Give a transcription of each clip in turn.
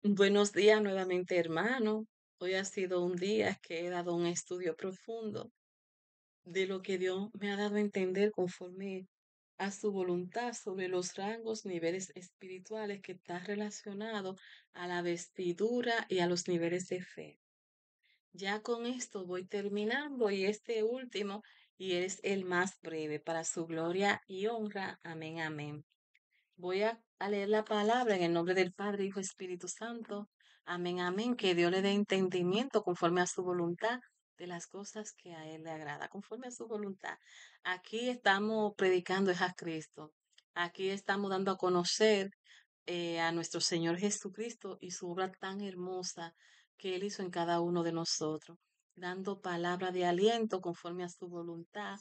Buenos días nuevamente, hermano. Hoy ha sido un día que he dado un estudio profundo de lo que Dios me ha dado a entender conforme a su voluntad sobre los rangos, niveles espirituales que está relacionado a la vestidura y a los niveles de fe. Ya con esto voy terminando y este último, y es el más breve, para su gloria y honra. Amén, amén. Voy a leer la palabra en el nombre del Padre, Hijo, Espíritu Santo. Amén, amén. Que Dios le dé entendimiento conforme a su voluntad de las cosas que a Él le agrada, conforme a su voluntad. Aquí estamos predicando es a Cristo. Aquí estamos dando a conocer a nuestro Señor Jesucristo y su obra tan hermosa que Él hizo en cada uno de nosotros, dando palabra de aliento conforme a su voluntad,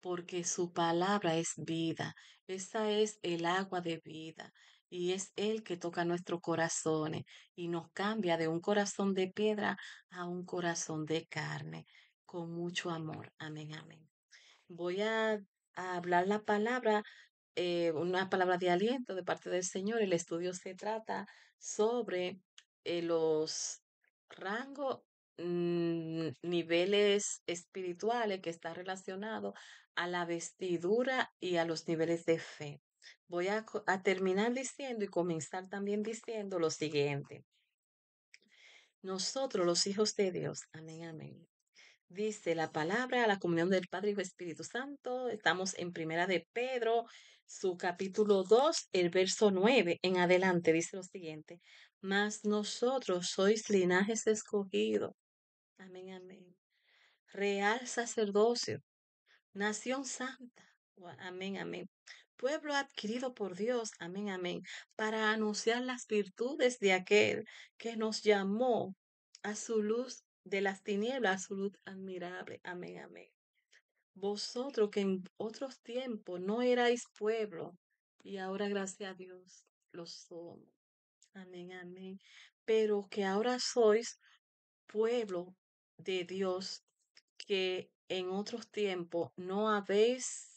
porque su palabra es vida. Esa es el agua de vida y es Él que toca nuestros corazones y nos cambia de un corazón de piedra a un corazón de carne, con mucho amor. Amén, amén. Voy a hablar la palabra, una palabra de aliento de parte del Señor. El estudio se trata sobre los rangos, niveles espirituales que está relacionado a la vestidura y a los niveles de fe. Voy a terminar diciendo y comenzar también diciendo lo siguiente. Nosotros, los hijos de Dios, amén, amén. Dice la palabra, la comunión del Padre, Hijo y Espíritu Santo. Estamos en Primera de Pedro, su capítulo 2, el verso 9 en adelante. Dice lo siguiente: Mas nosotros sois linajes escogidos. Amén, amén. Real sacerdocio, nación santa. Amén, amén. Pueblo adquirido por Dios. Amén, amén. Para anunciar las virtudes de aquel que nos llamó a su luz de las tinieblas, a su luz admirable. Amén, amén. Vosotros que en otros tiempos no erais pueblo y ahora gracias a Dios lo somos. Amén, amén. Pero que ahora sois pueblo de Dios, que en otros tiempos no habéis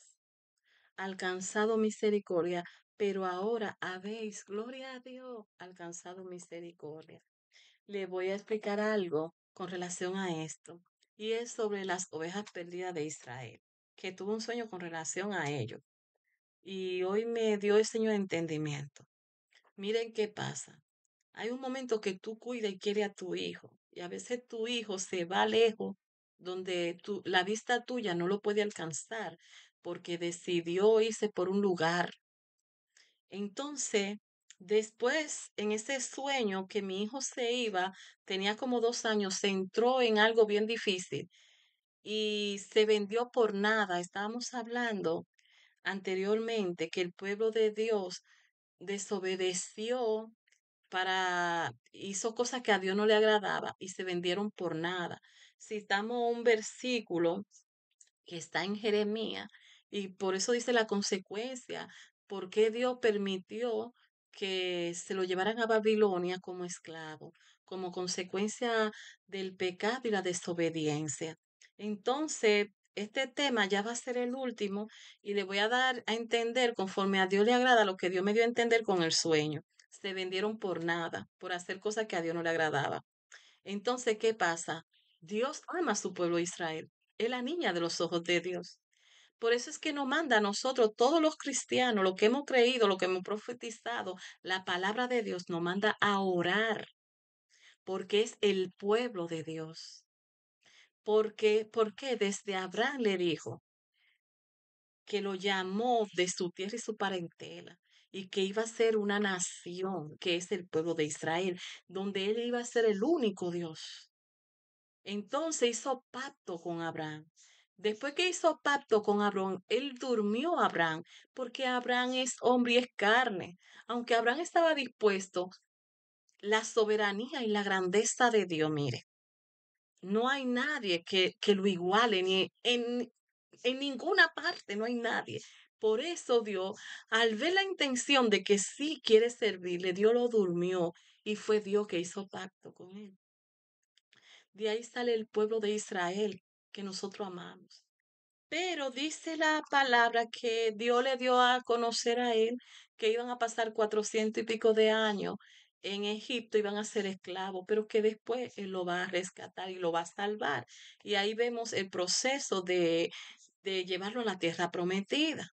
alcanzado misericordia, pero ahora habéis, gloria a Dios, alcanzado misericordia. Le voy a explicar algo con relación a esto, y es sobre las ovejas perdidas de Israel, que tuve un sueño con relación a ello, y hoy me dio el Señor entendimiento. Miren qué pasa. Hay un momento que tú cuidas y quieres a tu hijo, y a veces tu hijo se va lejos, donde la vista tuya no lo puede alcanzar, porque decidió irse por un lugar. Entonces, después, en ese sueño que mi hijo se iba, tenía como 2 años, se entró en algo bien difícil y se vendió por nada. Estábamos hablando anteriormente que el pueblo de Dios desobedeció, hizo cosas que a Dios no le agradaba y se vendieron por nada. Citamos un versículo que está en Jeremías, y por eso dice la consecuencia, por qué Dios permitió que se lo llevaran a Babilonia como esclavo, como consecuencia del pecado y la desobediencia. Entonces, este tema ya va a ser el último y le voy a dar a entender conforme a Dios le agrada lo que Dios me dio a entender con el sueño. Se vendieron por nada, por hacer cosas que a Dios no le agradaba. Entonces, ¿qué pasa? Dios ama a su pueblo Israel. Es la niña de los ojos de Dios. Por eso es que nos manda a nosotros, todos los cristianos, lo que hemos creído, lo que hemos profetizado, la palabra de Dios nos manda a orar, porque es el pueblo de Dios. Porque desde Abraham le dijo que lo llamó de su tierra y su parentela, y que iba a ser una nación, que es el pueblo de Israel, donde él iba a ser el único Dios. Entonces hizo pacto con Abraham. Después que hizo pacto con Abraham, él durmió a Abraham, porque Abraham es hombre y es carne. Aunque Abraham estaba dispuesto, la soberanía y la grandeza de Dios, mire, no hay nadie que lo iguale, ni en ninguna parte, no hay nadie. Por eso Dios, al ver la intención de que sí quiere servirle, Dios lo durmió y fue Dios que hizo pacto con él. De ahí sale el pueblo de Israel que nosotros amamos. Pero dice la palabra que Dios le dio a conocer a él que iban a pasar 400 y pico de años en Egipto iban a ser esclavos, pero que después Él lo va a rescatar y lo va a salvar. Y ahí vemos el proceso de llevarlo a la tierra prometida.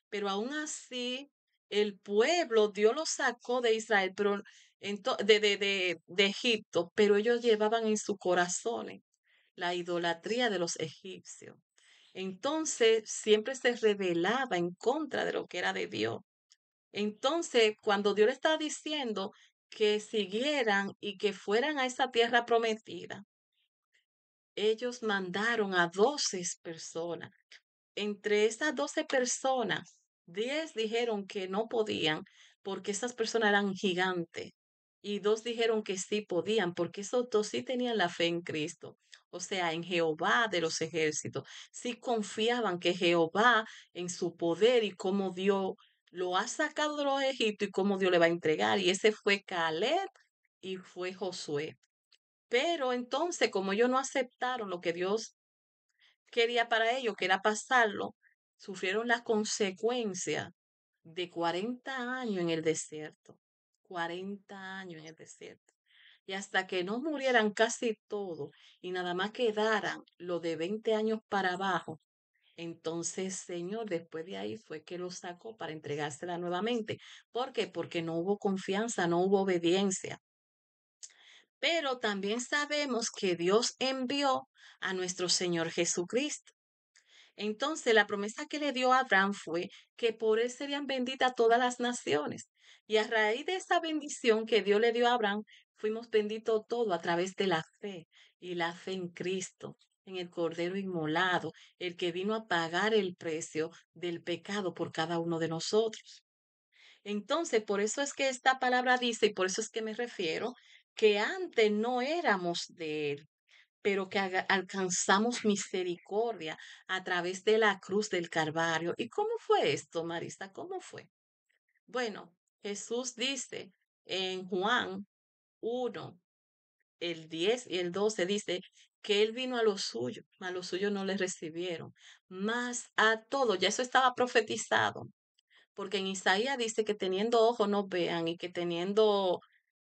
Pero aún así, el pueblo, Dios lo sacó de Israel, pero de Egipto, pero ellos llevaban en su corazón la idolatría de los egipcios. Entonces, siempre se rebelaba en contra de lo que era de Dios. Entonces, cuando Dios le está diciendo que siguieran y que fueran a esa tierra prometida, ellos mandaron a 12 personas. Entre esas 12 personas, 10 dijeron que no podían porque esas personas eran gigantes y dos dijeron que sí podían porque esos dos sí tenían la fe en Cristo, o sea, en Jehová de los ejércitos. Sí confiaban que Jehová en su poder y cómo Dios lo ha sacado de los Egiptos y cómo Dios le va a entregar. Y ese fue Caleb y fue Josué. Pero entonces, como ellos no aceptaron lo que Dios quería para ellos, que era pasarlo, sufrieron las consecuencias de 40 años en el desierto. 40 años en el desierto. Y hasta que no murieran casi todos y nada más quedaran lo de 20 años para abajo, entonces, Señor, después de ahí fue que lo sacó para entregársela nuevamente. ¿Por qué? Porque no hubo confianza, no hubo obediencia. Pero también sabemos que Dios envió a nuestro Señor Jesucristo. Entonces, la promesa que le dio a Abraham fue que por él serían benditas todas las naciones. Y a raíz de esa bendición que Dios le dio a Abraham, fuimos benditos todo a través de la fe y la fe en Cristo, en el Cordero inmolado, el que vino a pagar el precio del pecado por cada uno de nosotros. Entonces, por eso es que esta palabra dice, y por eso es que me refiero, que antes no éramos de él, pero que alcanzamos misericordia a través de la cruz del Calvario. ¿Y cómo fue esto, Marisa? ¿Cómo fue? Bueno, Jesús dice en Juan 1, el 10 y el 12, dice que él vino a los suyos no le recibieron, mas a todos, ya eso estaba profetizado, porque en Isaías dice que teniendo ojos no vean y que teniendo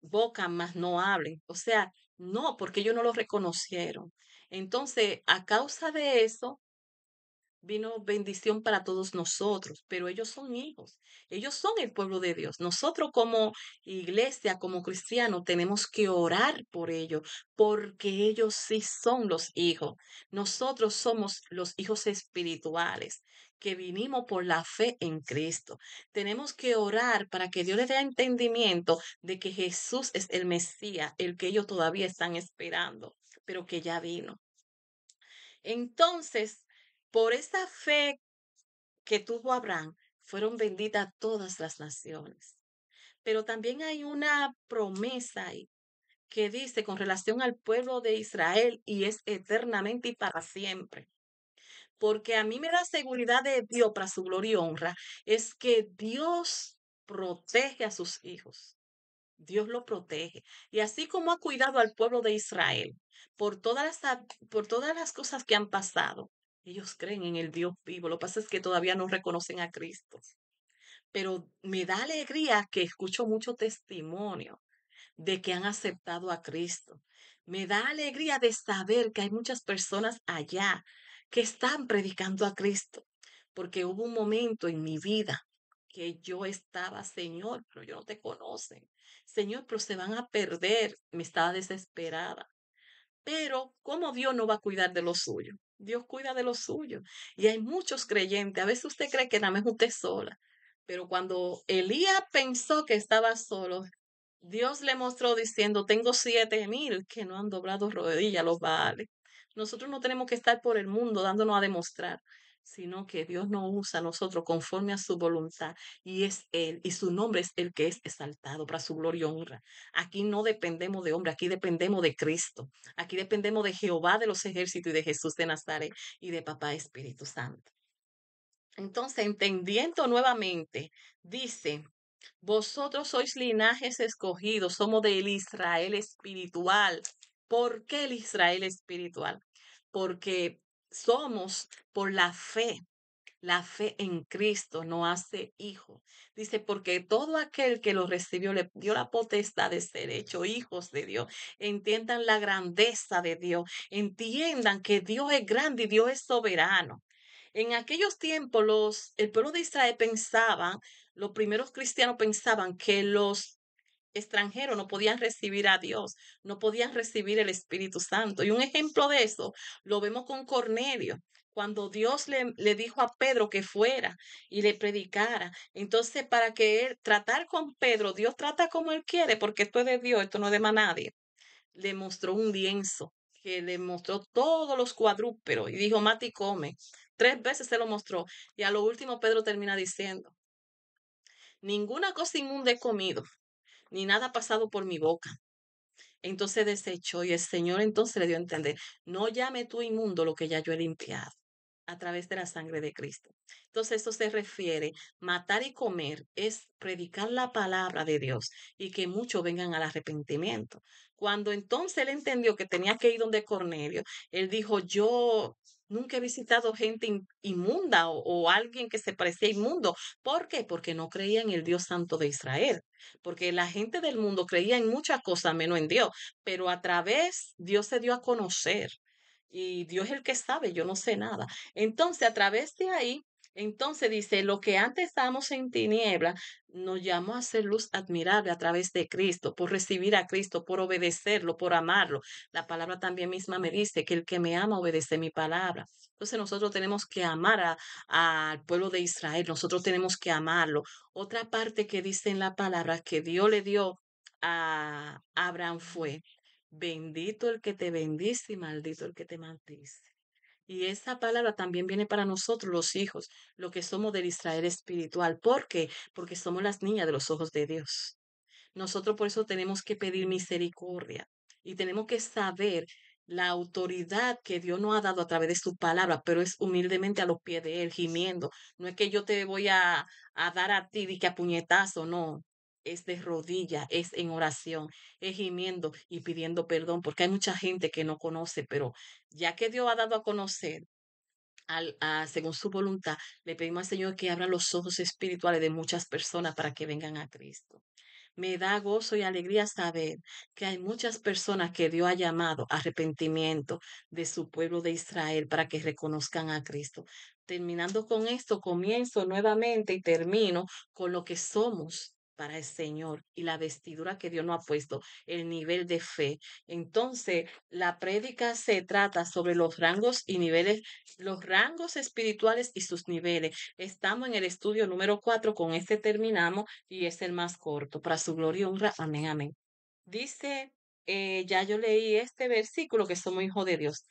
boca más no hablen. O sea, no, porque ellos no lo reconocieron. Entonces, a causa de eso, vino bendición para todos nosotros, pero ellos son hijos, ellos son el pueblo de Dios. Nosotros como iglesia, como cristianos, tenemos que orar por ellos, porque ellos sí son los hijos. Nosotros somos los hijos espirituales que vinimos por la fe en Cristo. Tenemos que orar para que Dios les dé entendimiento de que Jesús es el Mesías, el que ellos todavía están esperando, pero que ya vino. Entonces, por esa fe que tuvo Abraham, fueron benditas todas las naciones. Pero también hay una promesa ahí que dice con relación al pueblo de Israel y es eternamente y para siempre. Porque a mí me da seguridad de Dios para su gloria y honra, es que Dios protege a sus hijos. Dios lo protege. Y así como ha cuidado al pueblo de Israel por todas las cosas que han pasado, ellos creen en el Dios vivo. Lo que pasa es que todavía no reconocen a Cristo. Pero me da alegría que escucho mucho testimonio de que han aceptado a Cristo. Me da alegría de saber que hay muchas personas allá que están predicando a Cristo, porque hubo un momento en mi vida que yo estaba, Señor, pero yo no te conocen. Señor, pero se van a perder. Me estaba desesperada. Pero, ¿cómo Dios no va a cuidar de lo suyo? Dios cuida de lo suyo. Y hay muchos creyentes. A veces usted cree que nada más usted sola. Pero cuando Elías pensó que estaba solo, Dios le mostró diciendo, tengo 7,000 que no han doblado rodillas los Baales. Nosotros no tenemos que estar por el mundo dándonos a demostrar, sino que Dios nos usa a nosotros conforme a su voluntad y es Él y su nombre es el que es exaltado para su gloria y honra. Aquí no dependemos de hombre, aquí dependemos de Cristo, aquí dependemos de Jehová de los ejércitos y de Jesús de Nazaret y de Papá Espíritu Santo. Entonces, entendiendo nuevamente, dice, vosotros sois linajes escogidos, somos del Israel espiritual. ¿Por qué el Israel espiritual? Porque somos por la fe La fe en Cristo no hace hijo. Dice, porque todo aquel que lo recibió le dio la potestad de ser hecho hijos de Dios. Entiendan la grandeza de Dios. Entiendan que Dios es grande y Dios es soberano. En aquellos tiempos, el pueblo de Israel pensaba, los primeros cristianos pensaban que los extranjeros no podían recibir a Dios, no podían recibir el Espíritu Santo. Y un ejemplo de eso lo vemos con Cornelio, cuando Dios le dijo a Pedro que fuera y le predicara. Entonces, para que él tratar con Pedro, Dios trata como él quiere, porque esto es de Dios, esto no es de más nadie. Le mostró un lienzo que le mostró todos los cuadrúpedos y dijo, mate y come. 3 veces se lo mostró. Y a lo último Pedro termina diciendo, ninguna cosa inmunda he comido, ni nada ha pasado por mi boca. Entonces desechó y el Señor entonces le dio a entender, no llame tú inmundo lo que ya yo he limpiado a través de la sangre de Cristo. Entonces eso se refiere, matar y comer es predicar la palabra de Dios y que muchos vengan al arrepentimiento. Cuando entonces él entendió que tenía que ir donde Cornelio, él dijo, yo nunca he visitado gente inmunda o alguien que se parecía inmundo. ¿Por qué? Porque no creía en el Dios Santo de Israel. Porque la gente del mundo creía en muchas cosas menos en Dios, pero a través Dios se dio a conocer y Dios es el que sabe, yo no sé nada. Entonces, a través de ahí, entonces dice, lo que antes estábamos en tiniebla, nos llamó a ser luz admirable a través de Cristo, por recibir a Cristo, por obedecerlo, por amarlo. La palabra también misma me dice que el que me ama obedece mi palabra. Entonces nosotros tenemos que amar al pueblo de Israel, nosotros tenemos que amarlo. Otra parte que dice en la palabra que Dios le dio a Abraham fue, bendito el que te bendice y maldito el que te maldice. Y esa palabra también viene para nosotros, los hijos, lo que somos del Israel espiritual. ¿Por qué? Porque somos las niñas de los ojos de Dios. Nosotros por eso tenemos que pedir misericordia y tenemos que saber la autoridad que Dios nos ha dado a través de su palabra, pero es humildemente a los pies de Él, gimiendo. No es que yo te voy a dar a ti de que a puñetazo, no. Es de rodilla, es en oración, es gimiendo y pidiendo perdón, porque hay mucha gente que no conoce, pero ya que Dios ha dado a conocer según su voluntad, le pedimos al Señor que abra los ojos espirituales de muchas personas para que vengan a Cristo. Me da gozo y alegría saber que hay muchas personas que Dios ha llamado a arrepentimiento de su pueblo de Israel para que reconozcan a Cristo. Terminando con esto, comienzo nuevamente y termino con lo que somos para el Señor y la vestidura que Dios nos ha puesto, el nivel de fe. Entonces, la prédica se trata sobre los rangos y niveles, los rangos espirituales y sus niveles. Estamos en el estudio número 4, con este terminamos y es el más corto. Para su gloria y honra, amén, amén. Dice, ya yo leí este versículo que somos hijos de Dios.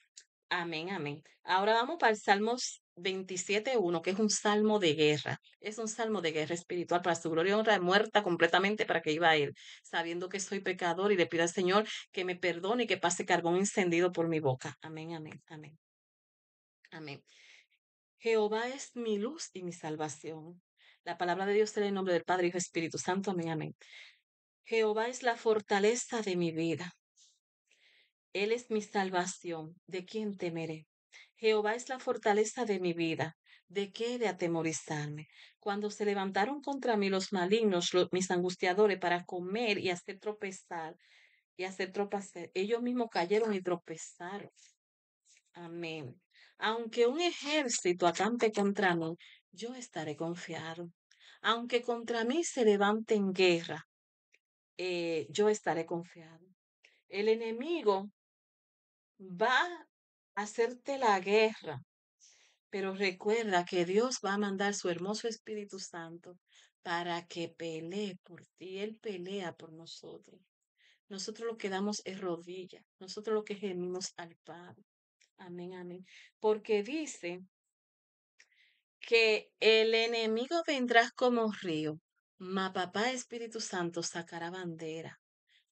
Amén, amén. Ahora vamos para el Salmos 27:1, que es un salmo de guerra. Es un salmo de guerra espiritual para su gloria y honra, muerta completamente para que iba a él, sabiendo que soy pecador y le pido al Señor que me perdone y que pase carbón encendido por mi boca. Amén, amén, amén, amén. Jehová es mi luz y mi salvación. La palabra de Dios en el nombre del Padre, Hijo y Espíritu Santo. Amén, amén. Jehová es la fortaleza de mi vida. Él es mi salvación. ¿De quién temeré? Jehová es la fortaleza de mi vida. ¿De qué he de atemorizarme? Cuando se levantaron contra mí los malignos, mis angustiadores, para comer y hacer tropezar, ellos mismos cayeron y tropezaron. Amén. Aunque un ejército acampe contra mí, yo estaré confiado. Aunque contra mí se levante en guerra, yo estaré confiado. El enemigo va a hacerte la guerra, pero recuerda que Dios va a mandar su hermoso Espíritu Santo para que pelee por ti. Él pelea por nosotros. Nosotros lo que damos es rodilla. Nosotros lo que gemimos al Padre. Amén, amén. Porque dice que el enemigo vendrá como río, ma papá Espíritu Santo sacará bandera,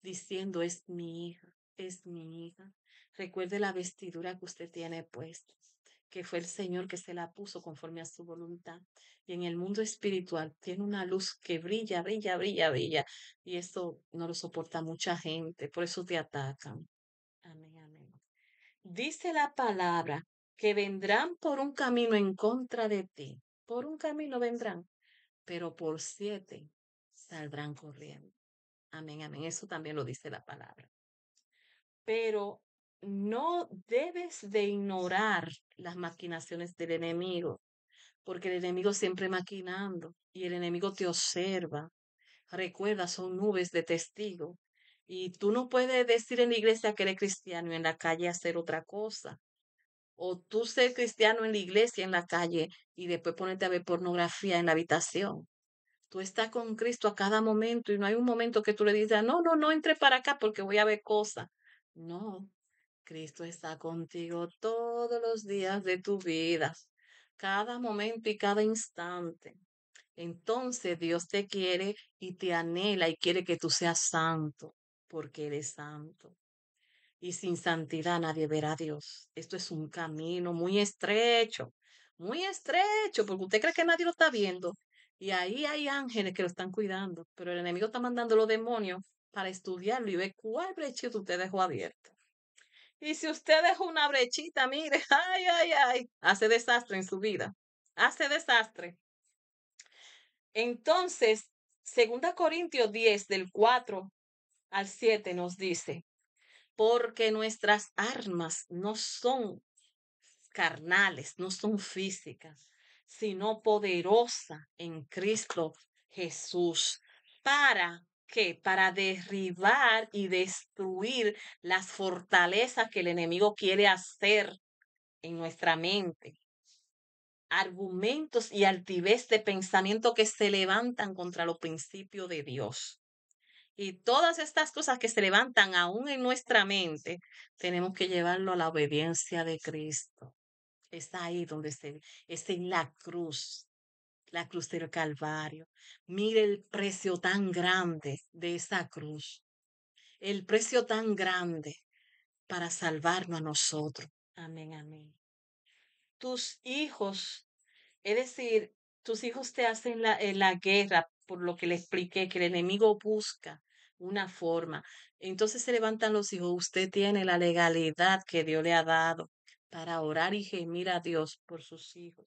diciendo, es mi hija, es mi hija. Recuerde la vestidura que usted tiene puesta, que fue el Señor que se la puso conforme a su voluntad. Y en el mundo espiritual tiene una luz que brilla, brilla, brilla, brilla. Y eso no lo soporta mucha gente, por eso te atacan. Amén, amén. Dice la palabra que vendrán por un camino en contra de ti por un camino vendrán, pero por 7 saldrán corriendo. Amén, amén. Eso también lo dice la palabra. Pero no debes de ignorar las maquinaciones del enemigo, porque el enemigo siempre maquinando y el enemigo te observa. Recuerda, son nubes de testigos. Y tú no puedes decir en la iglesia que eres cristiano y en la calle hacer otra cosa. O tú ser cristiano en la iglesia, en la calle, y después ponerte a ver pornografía en la habitación. Tú estás con Cristo a cada momento y no hay un momento que tú le digas, no, no, no entre para acá porque voy a ver cosas. No, Cristo está contigo todos los días de tu vida, cada momento y cada instante. Entonces Dios te quiere y te anhela y quiere que tú seas santo, porque eres santo. Y sin santidad nadie verá a Dios. Esto es un camino muy estrecho, porque usted cree que nadie lo está viendo. Y ahí hay ángeles que lo están cuidando, pero el enemigo está mandando los demonios para estudiarlo y ver cuál brechito usted dejó abierto. Y si usted dejó una brechita, mire, ay, ay, ay, hace desastre en su vida. Hace desastre. Entonces, 2 Corintios 10 del 4 al 7 nos dice, porque nuestras armas no son carnales, no son físicas, sino poderosas en Cristo Jesús. ¿Para qué? Para derribar y destruir las fortalezas que el enemigo quiere hacer en nuestra mente. Argumentos y altivez de pensamiento que se levantan contra los principios de Dios. Y todas estas cosas que se levantan aún en nuestra mente, tenemos que llevarlo a la obediencia de Cristo. Está ahí donde es en la cruz del Calvario. Mire el precio tan grande de esa cruz, el precio tan grande para salvarnos a nosotros. Amén, amén. Tus hijos, es decir, tus hijos te hacen la guerra, por lo que le expliqué, que el enemigo busca una forma. Entonces se levantan los hijos. Usted tiene la legalidad que Dios le ha dado para orar y gemir a Dios por sus hijos,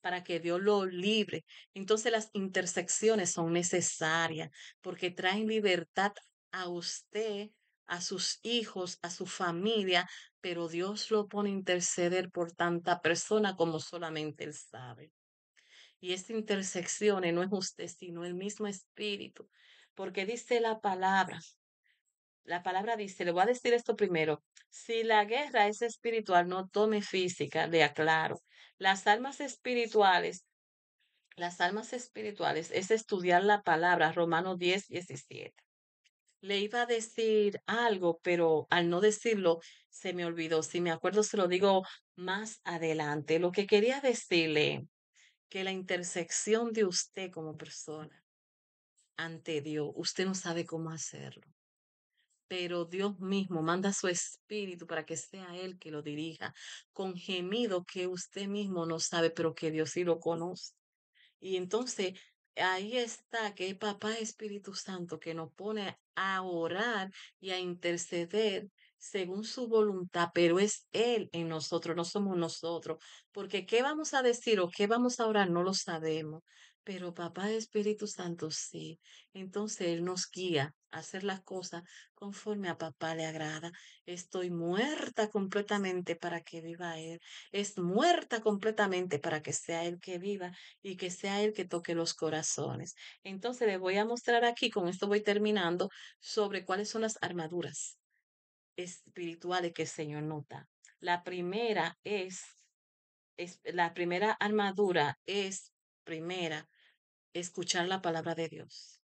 para que Dios lo libre. Entonces las intersecciones son necesarias porque traen libertad a usted, a sus hijos, a su familia, pero Dios lo pone a interceder por tanta persona como solamente Él sabe. Y esta intersección no es usted, sino el mismo Espíritu, porque dice la palabra dice, le voy a decir esto primero, si la guerra es espiritual, no tome física, le aclaro. Las almas espirituales, las almas espirituales es estudiar la palabra, Romanos 10:17. Le iba a decir algo, pero al no decirlo, se me olvidó. Si me acuerdo, se lo digo más adelante. Lo que quería decirle, que la intersección de usted como persona ante Dios, usted no sabe cómo hacerlo, pero Dios mismo manda su espíritu para que sea Él que lo dirija, con gemido que usted mismo no sabe, pero que Dios sí lo conoce. Y entonces ahí está que es Papá Espíritu Santo que nos pone a orar y a interceder según su voluntad, pero es Él en nosotros, no somos nosotros, porque qué vamos a decir o qué vamos a orar no lo sabemos, pero Papá Espíritu Santo sí. Entonces Él nos guía a hacer las cosas conforme a Papá le agrada. Estoy muerta completamente para que viva Él. Es muerta completamente para que sea Él que viva y que sea Él que toque los corazones. Entonces les voy a mostrar aquí, con esto voy terminando, sobre cuáles son las armaduras espirituales que el Señor nota. La primera la primera armadura es, primera, escuchar la palabra de Dios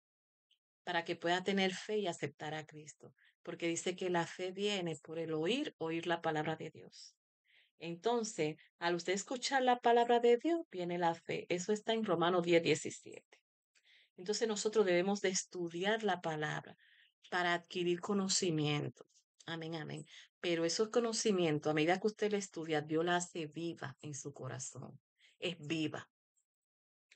para que pueda tener fe y aceptar a Cristo, porque dice que la fe viene por el oír la palabra de Dios. Entonces, al usted escuchar la palabra de Dios, viene la fe. Eso está en Romanos 10:17. Entonces, nosotros debemos de estudiar la palabra para adquirir conocimiento. Amén, amén. Pero esos conocimientos, a medida que usted la estudia, Dios la hace viva en su corazón. Es viva.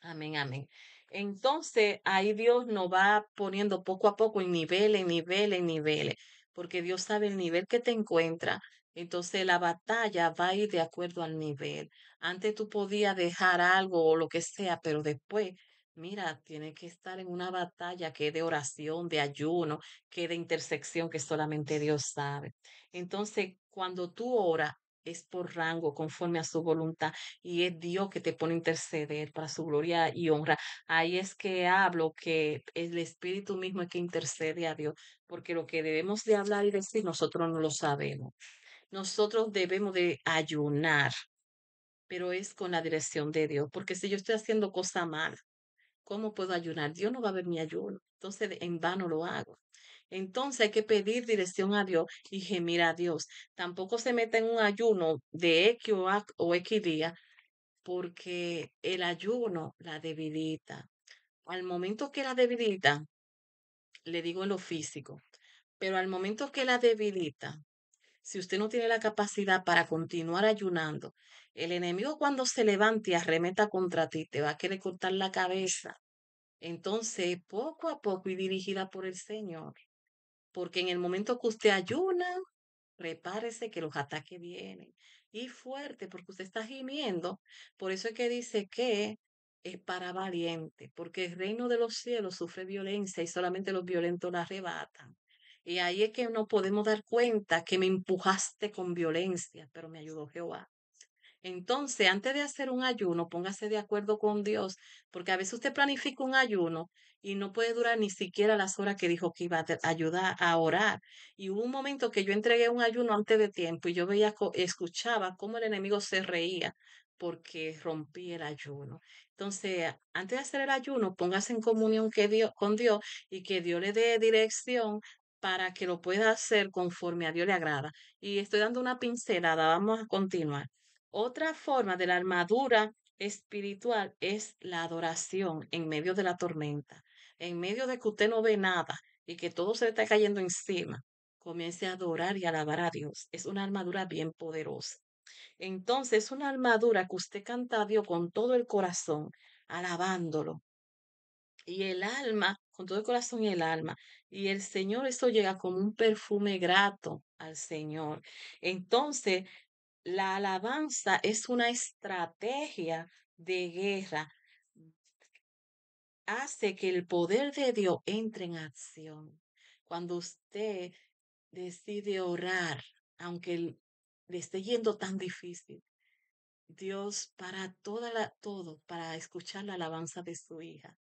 Amén, amén. Entonces, ahí Dios nos va poniendo poco a poco en niveles, en niveles, en niveles. porque Dios sabe el nivel que te encuentra. Entonces la batalla va a ir de acuerdo al nivel. Antes tú podías dejar algo o lo que sea, pero después, mira, tiene que estar en una batalla que es de oración, de ayuno, que es de intersección que solamente Dios sabe. Entonces, cuando tú oras, es por rango, conforme a su voluntad, y es Dios que te pone a interceder para su gloria y honra. Ahí es que hablo que el Espíritu mismo es que intercede a Dios, porque lo que debemos de hablar y decir nosotros no lo sabemos. Nosotros debemos de ayunar, pero es con la dirección de Dios, porque si yo estoy haciendo cosa mala, ¿cómo puedo ayunar? Dios no va a ver mi ayuno, entonces en vano lo hago. Entonces hay que pedir dirección a Dios y gemir a Dios. Tampoco se meta en un ayuno de o X día, porque el ayuno la debilita. Al momento que la debilita, le digo en lo físico, pero al momento que la debilita, si usted no tiene la capacidad para continuar ayunando, el enemigo cuando se levante y arremeta contra ti, te va a querer cortar la cabeza. Entonces, poco a poco y dirigida por el Señor, porque en el momento que usted ayuna, prepárese que los ataques vienen. Y fuerte, porque usted está gimiendo. Por eso es que dice que es para valiente, porque el reino de los cielos sufre violencia y solamente los violentos la arrebatan. Y ahí es que no podemos dar cuenta que me empujaste con violencia, pero me ayudó Jehová. Entonces, antes de hacer un ayuno, póngase de acuerdo con Dios, porque a veces usted planifica un ayuno y no puede durar ni siquiera las horas que dijo que iba a ayudar a orar. Y hubo un momento que yo entregué un ayuno antes de tiempo y yo veía, escuchaba cómo el enemigo se reía porque rompí el ayuno. Entonces, antes de hacer el ayuno, póngase en comunión con Dios y que Dios le dé dirección para que lo pueda hacer conforme a Dios le agrada. Y estoy dando una pincelada, vamos a continuar. Otra forma de la armadura espiritual es la adoración en medio de la tormenta, en medio de que usted no ve nada y que todo se le está cayendo encima. Comience a adorar y alabar a Dios. Es una armadura bien poderosa. Entonces, es una armadura que usted canta a Dios con todo el corazón, alabándolo. Y el alma, con todo el corazón y el alma. Y el Señor, eso llega como un perfume grato al Señor. Entonces, la alabanza es una estrategia de guerra. Hace que el poder de Dios entre en acción. Cuando usted decide orar, aunque le esté yendo tan difícil, Dios para todo para escuchar la alabanza de su hija.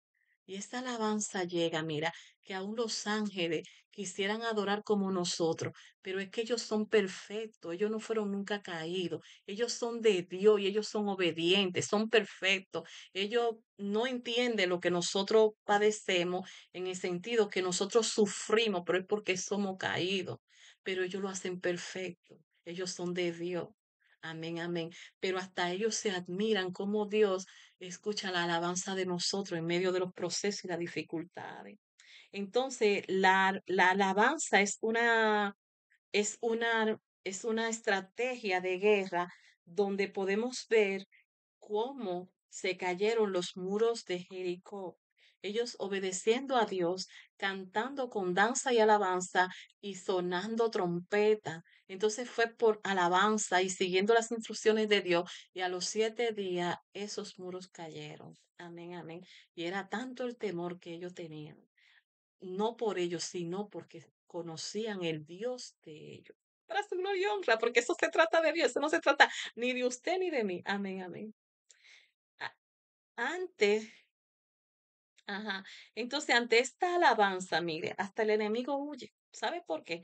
Y esta alabanza llega, mira, que aún los ángeles quisieran adorar como nosotros, pero es que ellos son perfectos, ellos no fueron nunca caídos, ellos son de Dios y ellos son obedientes, son perfectos, ellos no entienden lo que nosotros padecemos en el sentido que nosotros sufrimos, pero es porque somos caídos, pero ellos lo hacen perfecto, ellos son de Dios. Amén, amén. Pero hasta ellos se admiran como Dios escucha la alabanza de nosotros en medio de los procesos y las dificultades. Entonces, la alabanza es una estrategia de guerra donde podemos ver cómo se cayeron los muros de Jericó. Ellos obedeciendo a Dios, cantando con danza y alabanza y sonando trompeta. Entonces fue por alabanza y siguiendo las instrucciones de Dios. Y a los 7 días esos muros cayeron. Amén, amén. Y era tanto el temor que ellos tenían. No por ellos, sino porque conocían el Dios de ellos. Para su gloria y honra, porque eso se trata de Dios, eso no se trata ni de usted ni de mí. Amén, amén. A- Antes, ajá. Entonces, ante esta alabanza, mire, hasta el enemigo huye. ¿Sabe por qué?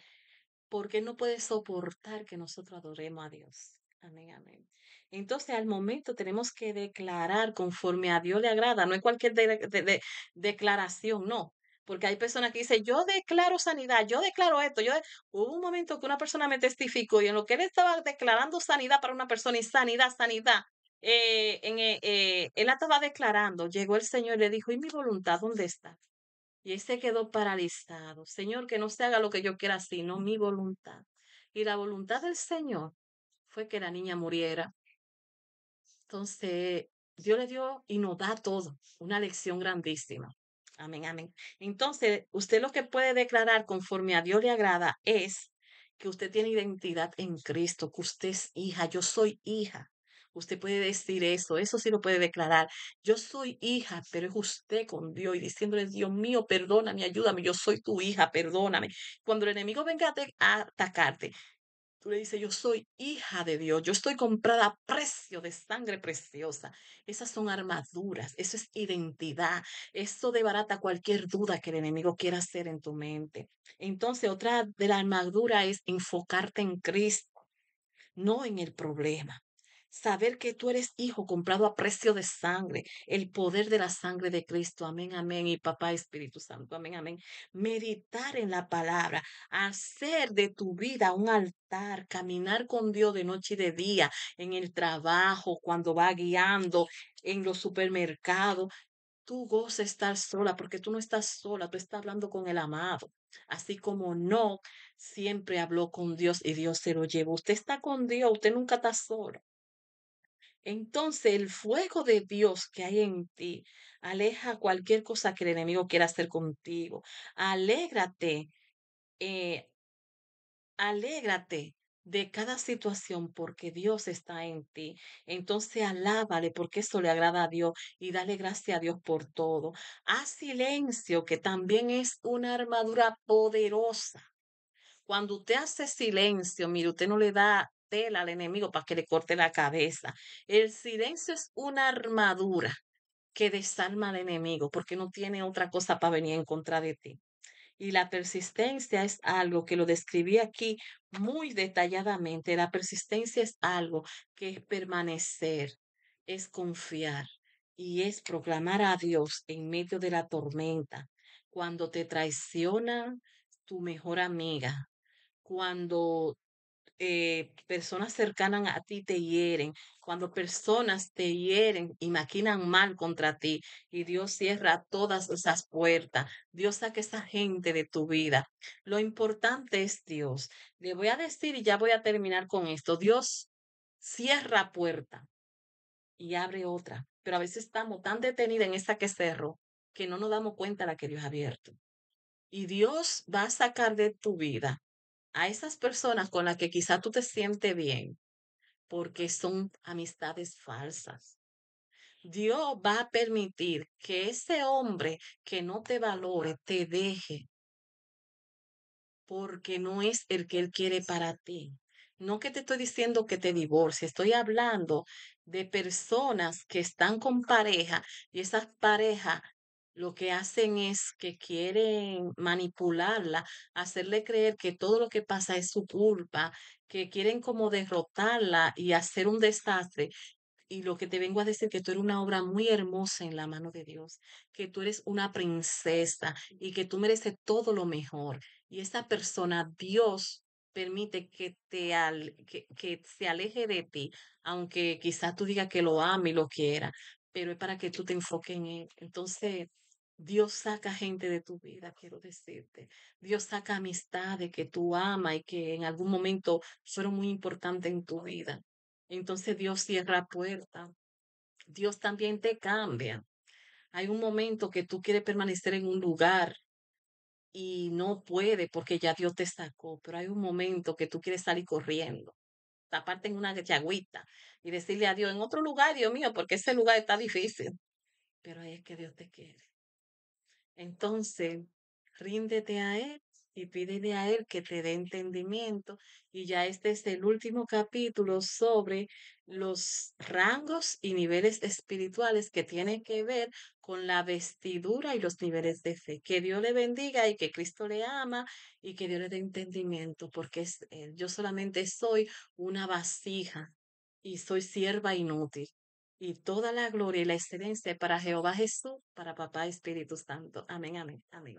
Porque él no puede soportar que nosotros adoremos a Dios. Amén, amén. Entonces, al momento tenemos que declarar conforme a Dios le agrada, no es cualquier declaración, no. Porque hay personas que dicen, yo declaro sanidad, yo declaro esto. Hubo un momento que una persona me testificó y en lo que él estaba declarando sanidad para una persona y sanidad, sanidad, él la estaba declarando. Llegó el Señor y le dijo, ¿y mi voluntad dónde está? Y él se quedó paralizado. Señor, que no se haga lo que yo quiera, sino mi voluntad. Y la voluntad del Señor fue que la niña muriera. Entonces, Dios le dio y nos da todo, una lección grandísima. Amén, amén. Entonces, usted lo que puede declarar conforme a Dios le agrada es que usted tiene identidad en Cristo, que usted es hija, yo soy hija. Usted puede decir eso sí lo puede declarar. Yo soy hija, pero es usted con Dios y diciéndole, Dios mío, perdóname, ayúdame, yo soy tu hija, perdóname. Cuando el enemigo venga a atacarte, tú le dices, yo soy hija de Dios, yo estoy comprada a precio de sangre preciosa. Esas son armaduras, eso es identidad, eso debarata cualquier duda que el enemigo quiera hacer en tu mente. Entonces, otra de la armadura es enfocarte en Cristo, no en el problema. Saber que tú eres hijo comprado a precio de sangre, el poder de la sangre de Cristo. Amén, amén. Y Papá Espíritu Santo. Amén, amén. Meditar en la palabra, hacer de tu vida un altar, caminar con Dios de noche y de día, en el trabajo, cuando va guiando, en los supermercados. Tú goza estar sola porque tú no estás sola, tú estás hablando con el amado. Así como no siempre habló con Dios y Dios se lo llevó. Usted está con Dios, usted nunca está solo. Entonces el fuego de Dios que hay en ti aleja cualquier cosa que el enemigo quiera hacer contigo. Alégrate, eh, alégrate de cada situación porque Dios está en ti. Entonces alábale porque eso le agrada a Dios y dale gracias a Dios por todo. Haz silencio, que también es una armadura poderosa. Cuando usted hace silencio, mire, usted no le da tela al enemigo para que le corte la cabeza. El silencio es una armadura que desarma al enemigo porque no tiene otra cosa para venir en contra de ti. Y la persistencia es algo que lo describí aquí muy detalladamente. La persistencia es algo que es permanecer, es confiar y es proclamar a Dios en medio de la tormenta. Cuando te traiciona tu mejor amiga, cuando personas cercanas a ti te hieren, cuando personas te hieren y maquinan mal contra ti, y Dios cierra todas esas puertas, Dios saca esa gente de tu vida. Lo importante es Dios. Le voy a decir y ya voy a terminar con esto. Dios cierra puerta y abre otra, pero a veces estamos tan detenidos en esa que cerró que no nos damos cuenta de la que Dios ha abierto. Y Dios va a sacar de tu vida a esas personas con las que quizá tú te sientes bien, porque son amistades falsas. Dios va a permitir que ese hombre que no te valore te deje porque no es el que Él quiere para ti. No que te estoy diciendo que te divorcies, estoy hablando de personas que están con pareja y esas parejas lo que hacen es que quieren manipularla, hacerle creer que todo lo que pasa es su culpa, que quieren como derrotarla y hacer un desastre. Y lo que te vengo a decir que tú eres una obra muy hermosa en la mano de Dios, que tú eres una princesa y que tú mereces todo lo mejor. Y esa persona, Dios permite que se aleje de ti, aunque quizás tú digas que lo ama y lo quiera, pero es para que tú te enfoques en él. Entonces, Dios saca gente de tu vida, quiero decirte. Dios saca amistades que tú amas y que en algún momento fueron muy importantes en tu vida. Entonces Dios cierra puertas. Dios también te cambia. Hay un momento que tú quieres permanecer en un lugar y no puede porque ya Dios te sacó, pero hay un momento que tú quieres salir corriendo, taparte en una yagüita y decirle a Dios en otro lugar, Dios mío, porque ese lugar está difícil, pero ahí es que Dios te quiere. Entonces, ríndete a Él y pídele a Él que te dé entendimiento. Y ya este es el último capítulo sobre los rangos y niveles espirituales que tienen que ver con la vestidura y los niveles de fe. Que Dios le bendiga y que Cristo le ama y que Dios le dé entendimiento, porque es Él. Yo solamente soy una vasija y soy sierva inútil. Y toda la gloria y la excelencia para Jehová Jesús, para Papá Espíritu Santo. Amén, amén, amén.